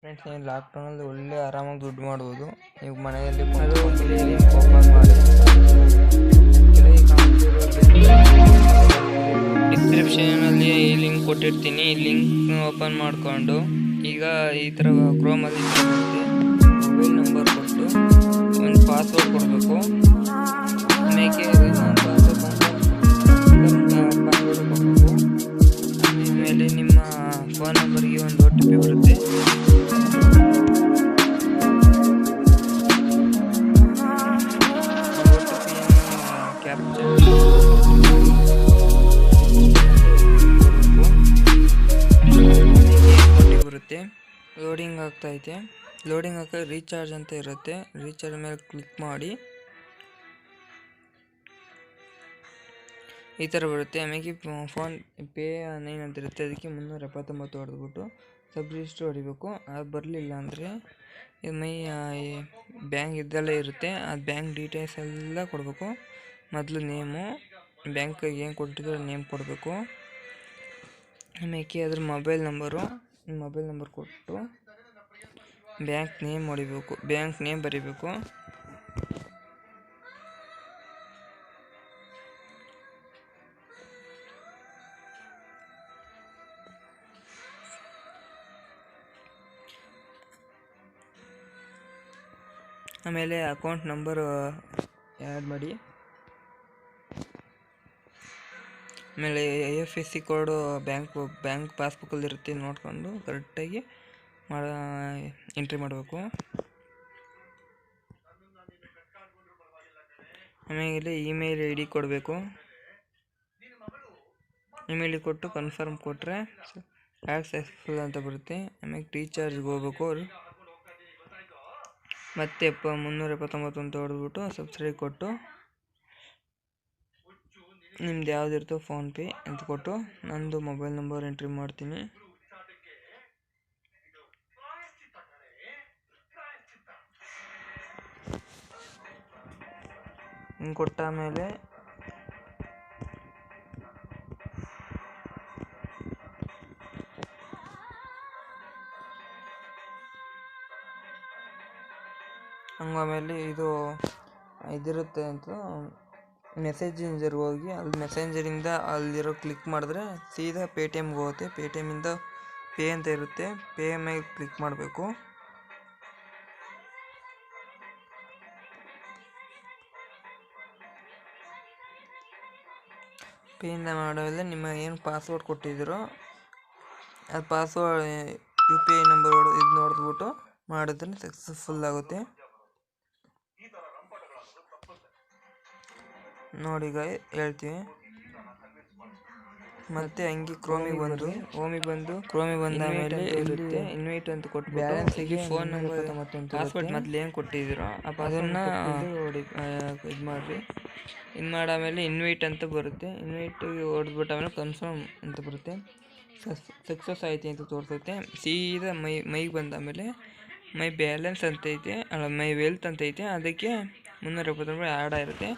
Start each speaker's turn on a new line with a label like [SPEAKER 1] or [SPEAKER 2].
[SPEAKER 1] Friends, ನೀವು ಲಾಕ್ಡೌನಲ್ಲಿ ಒಳ್ಳೆ ಆರಾಮಾಗಿ ದುಡ್ಡು ಮಾಡ್ಬೋದು. ನೀವು ಮನೆಯಲ್ಲಿ ಓಪನ್ ಮಾಡಿ ಡಿಸ್ಕ್ರಿಪ್ಷನಲ್ಲಿ ಈ ಲಿಂಕ್ ಕೊಟ್ಟಿರ್ತೀನಿ. ಈ ಲಿಂಕ್ ಓಪನ್ ಮಾಡಿಕೊಂಡು ಈಗ ಈ ಥರ ಕ್ರೋಮಲ್ಲಿ ಮೊಬೈಲ್ ನಂಬರ್ ಕೊಟ್ಟು ಒಂದು ಪಾಸ್ವರ್ಡ್ ಕೊಡಬೇಕು. ಆಮೇಲೆ ಆಮೇಲೆ ನಿಮ್ಮ ಫೋನ್ ನಂಬರ್ಗೆ ಒಂದು OTP ಬರುತ್ತೆ. ಬರುತ್ತೆ. ಲೋಡಿಂಗ್ ಆಗ್ತೈತೆ. ಲೋಡಿಂಗ್ ಹಾಕಿ ರೀಚಾರ್ಜ್ ಅಂತ ಇರುತ್ತೆ. ರೀಚಾರ್ಜ್ ಮೇಲೆ ಕ್ಲಿಕ್ ಮಾಡಿ ಈ ಥರ ಬರುತ್ತೆ. ಆಮೇಲೆ ಫೋನ್ ಪೇ ನೈನ್ ಅಂತ ಇರುತ್ತೆ. ಅದಕ್ಕೆ 379 ಹೊಡೆದ್ಬಿಟ್ಟು ಸಬ್ರಿಜಿಸ್ಟರ್ ಹೊಡಿಬೇಕು. ಅದು ಬರಲಿಲ್ಲ ಅಂದರೆ ಬ್ಯಾಂಕ್ ಇದೆಲ್ಲ ಇರುತ್ತೆ. ಆ ಬ್ಯಾಂಕ್ ಡೀಟೇಲ್ಸ್ ಎಲ್ಲ ಕೊಡಬೇಕು. ಮೊದಲು ನೇಮು, ಬ್ಯಾಂಕಿಗೆ ಏನು ಕೊಟ್ಟಿದ್ರು ನೇಮ್ ಕೊಡಬೇಕು. ಆಮೇಲೆ ಅದ್ರ ಮೊಬೈಲ್ ನಂಬರ್ ಕೊಟ್ಟು ಬ್ಯಾಂಕ್ ನೇಮ್ ಹೊಡಿಬೇಕು. ಬ್ಯಾಂಕ್ ನೇಮ್ ಬರೀಬೇಕು. ಆಮೇಲೆ ಅಕೌಂಟ್ ನಂಬರ್ ಆ್ಯಡ್ ಮಾಡಿ. ಆಮೇಲೆ IFSC ಕೋಡು ಬ್ಯಾಂಕ್ ಪಾಸ್ಬುಕ್ಕಲ್ಲಿ ಇರುತ್ತೆ, ನೋಡಿಕೊಂಡು ಕರೆಕ್ಟಾಗಿ ಎಂಟ್ರಿ ಮಾಡಬೇಕು. ಆಮೇಲೆ ಇಮೇಲ್ ID ಕೊಡಬೇಕು. ಇಮೇಲ್ ಕೊಟ್ಟು ಕನ್ಫರ್ಮ್ ಕೊಟ್ಟರೆ ಸಕ್ಸಸ್ಫುಲ್ ಅಂತ ಬರುತ್ತೆ. ಆಮೇಲೆ ರೀಚಾರ್ಜ್ಗೆ ಹೋಗ್ಬೇಕು. ಮತ್ತೆ 379 ಅಂತ ಹೊಡೆದ್ಬಿಟ್ಟು ಸಬ್ಸ್ಕ್ರೈಬ್ ಕೊಟ್ಟು ನಿಮ್ದು ಯಾವುದಿರ್ತೋ ಫೋನ್ಪೇ ಅಂತ ಕೊಟ್ಟು ನಂದು ಮೊಬೈಲ್ ನಂಬರ್ ಎಂಟ್ರಿ ಮಾಡ್ತೀನಿ. ಹಿಂಗೆ ಕೊಟ್ಟ ಮೇಲೆ ಆಮೇಲೆ ಇದಿರುತ್ತೆ ಅಂತ ಮೆಸೇಂಜರ್ಗೆ ಹೋಗಿ ಅಲ್ಲಿ ಮೆಸೇಂಜರಿಂದ ಅಲ್ಲಿರೋ ಕ್ಲಿಕ್ ಮಾಡಿದ್ರೆ ಸೀದಾ ಪೇಟಿಎಮ್ಗೆ ಹೋಗುತ್ತೆ. ಪೇಟಿಎಮ್ಮಿಂದ ಪೇ ಅಂತ ಇರುತ್ತೆ. ಪೇ ಮೇಲೆ ಕ್ಲಿಕ್ ಮಾಡಬೇಕು. ಪೇಯಿಂದ ಮಾಡೋಲ್ಲ ನಿಮ್ಮ ಏನು ಪಾಸ್ವರ್ಡ್ ಕೊಟ್ಟಿದ್ದೀರೋ ಅದು ಪಾಸ್ವರ್ಡ್ UPI ನಂಬರ್ ಇದು ನೋಡಿದ್ಬಿಟ್ಟು ಮಾಡಿದ್ರೆ ಸಕ್ಸಸ್ಫುಲ್ ಆಗುತ್ತೆ. ನೋಡಿ ಹೇಳ್ತೀವಿ. ಮತ್ತೆ ಹಂಗೆ ಕ್ರೋಮಿಗೆ ಬಂದ ಮೇಲೆ ಇರುತ್ತೆ ಇನ್ವೈಟ್ ಅಂತ ಕೊಟ್ಟು ಬ್ಯಾಲೆನ್ಸಿಗೆ ಫೋನ್ ನಂಬರ್ ಪಾಸ್ವರ್ಡ್ ಮೊದಲು ಏನು ಕೊಟ್ಟಿದ್ದೀರೋ ಅದನ್ನು ಇದು ಮಾಡಿರಿ. ಇದು ಮಾಡಾಮೇಲೆ ಇನ್ವೈಟ್ ಅಂತ ಬರುತ್ತೆ. ಇನ್ವೈಟಿಗೆ ಹೊಡೆದ್ಬಿಟ್ಟು ಆಮೇಲೆ ಕನ್ಫರ್ಮ್ ಅಂತ ಬರುತ್ತೆ. ಸಕ್ಸಸ್ ಆಯ್ತು ಅಂತ ತೋರಿಸುತ್ತೆ. ಸೀದಾ ಮೈಗೆ ಬಂದಾಮೇಲೆ ಮೈ ಬ್ಯಾಲೆನ್ಸ್ ಅಂತ ಐತೆ, ಅಲ್ಲ ಮೈ ವೆಲ್ತ್ ಅಂತ ಐತೆ. ಅದಕ್ಕೆ 379 ಆ್ಯಡ್ ಆಗಿರುತ್ತೆ.